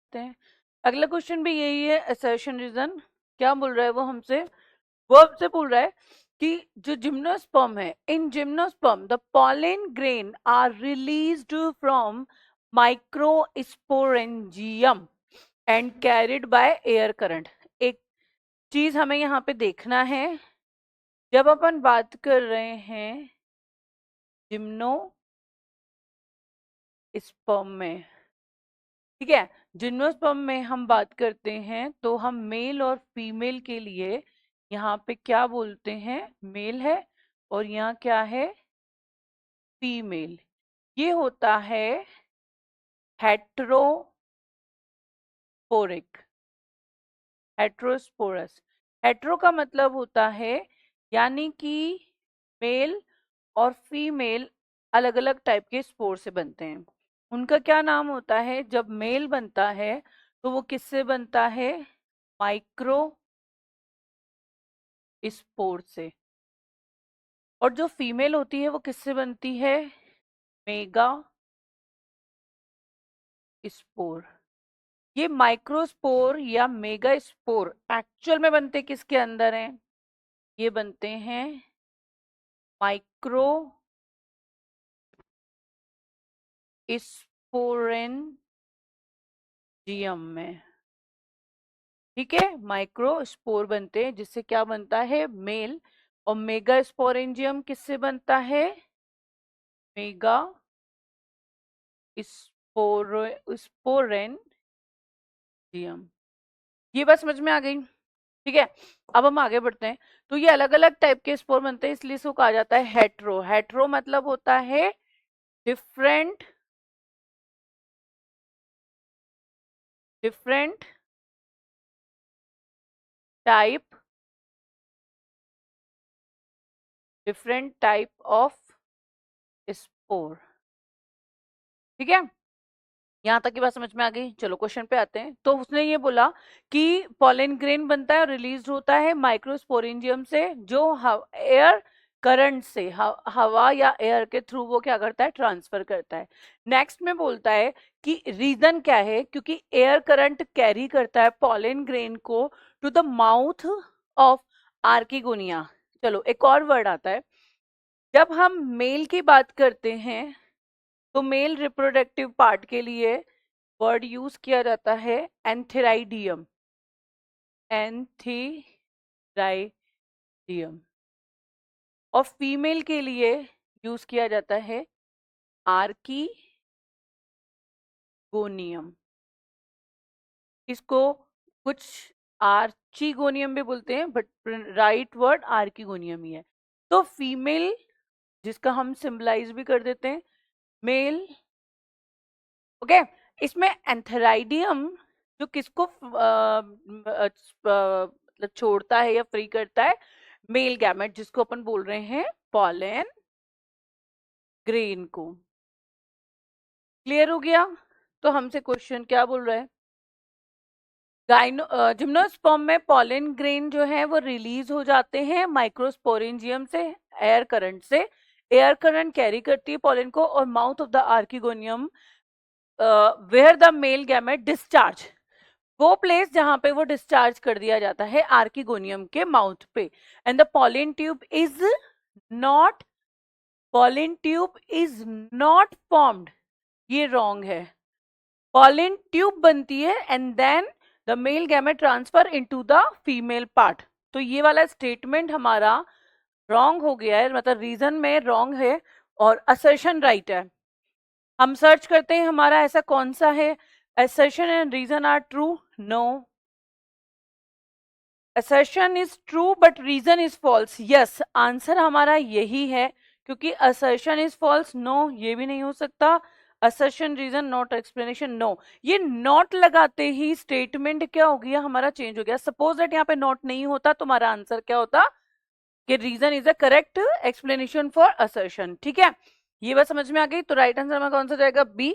देखते हैं। अगला क्वेश्चन भी यही है, असर्शन रीजन। क्या बोल रहा है वो हमसे बोल रहा है कि जो जिम्नोस्पर्म है, in gymnosperm the pollen grain are released from microsporangium and carried by air current. एक चीज हमें यहाँ पे देखना है, जब अपन बात कर रहे हैं जिम्नोस्पर्म में, ठीक है, जिम्नोस्पर्म में हम बात करते हैं तो हम मेल और फीमेल के लिए यहाँ पे क्या बोलते हैं, मेल है, और यहाँ क्या है, फीमेल। ये होता है हेट्रोपोरिक, हेट्रोस्पोरस। हेट्रो का मतलब होता है यानी कि मेल और फीमेल अलग अलग टाइप के स्पोर से बनते हैं। उनका क्या नाम होता है, जब मेल बनता है तो वो किससे बनता है, माइक्रो स्पोर से, और जो फीमेल होती है वो किससे बनती है, मेगा स्पोर। ये माइक्रोस्पोर या मेगा स्पोर एक्चुअल में बनते किसके अंदर हैं, ये बनते हैं माइक्रो स्पोरेंजियम में। ठीक है, माइक्रो स्पोर बनते हैं जिससे क्या बनता है, मेल, और मेगा स्पोरेंजियम किससे बनता है, मेगा स्पोरेंजियम। ये बात समझ में आ गई? ठीक है, अब हम आगे बढ़ते हैं। तो ये अलग अलग टाइप के स्पोर बनते हैं, इसलिए इसको कहा जाता है हेट्रो। हेट्रो मतलब होता है different, different type, different type of spore. ठीक है, यहाँ तक की बात समझ में आ गई। चलो क्वेश्चन पे आते हैं। तो उसने ये बोला कि पॉलन ग्रेन बनता है और रिलीज होता है माइक्रोस्पोरेंजियम से, जो एयर करंट से, हवा या एयर के थ्रू वो क्या करता है, ट्रांसफर करता है। नेक्स्ट में बोलता है कि रीजन क्या है, क्योंकि एयर करंट कैरी करता है पॉलन ग्रेन को to the mouth of archegonia. चलो एक और वर्ड आता है, जब हम मेल की बात करते हैं तो मेल रिप्रोडक्टिव पार्ट के लिए वर्ड यूज किया जाता है एंथेराइडियम, एंथेराइडियम, और फीमेल के लिए यूज किया जाता है आर्कीगोनियम। इसको कुछ आर्चीगोनियम भी बोलते हैं, बट राइट वर्ड आर्कीगोनियम ही है। तो फीमेल जिसका हम सिंबलाइज भी कर देते हैं मेल, ओके। इसमें एंथेराइडियम जो किसको मतलब छोड़ता है या फ्री करता है, मेल गैमेट, जिसको अपन बोल रहे हैं पॉलन ग्रेन को। क्लियर हो गया? तो हमसे क्वेश्चन क्या बोल रहा है, जिम्नोस्पर्म में पॉलन ग्रेन जो है वो रिलीज हो जाते हैं माइक्रोस्पोरेंजियम से, एयर करंट से। एयर करंट कैरी करती है पॉलन को, और mouth of the archegonium where the male gamete discharge, वो प्लेस जहां पे वो डिस्चार्ज कर दिया जाता है आर्किगोनियम के माउथ पे। And the pollen tube is not, pollen tube is not formed, ये रॉन्ग है। पॉलन ट्यूब बनती है and then the male gamete transfer into the female part. तो ये वाला स्टेटमेंट हमारा रॉन्ग हो गया है, मतलब रीजन में रॉन्ग है और असर्शन राइट है। हम सर्च करते हैं हमारा ऐसा कौन सा है, assertion and reason are true, no, assertion is true but reason is false, yes, answer हमारा यही है, क्योंकि assertion is false, no, ये भी नहीं हो सकता, assertion reason not explanation, no। ये not लगाते ही स्टेटमेंट क्या हो गया, हमारा चेंज हो गया। सपोज दैट यहाँ पे not नहीं होता, तुम्हारा आंसर क्या होता, कि reason is a correct explanation for assertion। ठीक है, ये बात समझ में आ गई। तो राइट आंसर में कौन सा जाएगा, बी।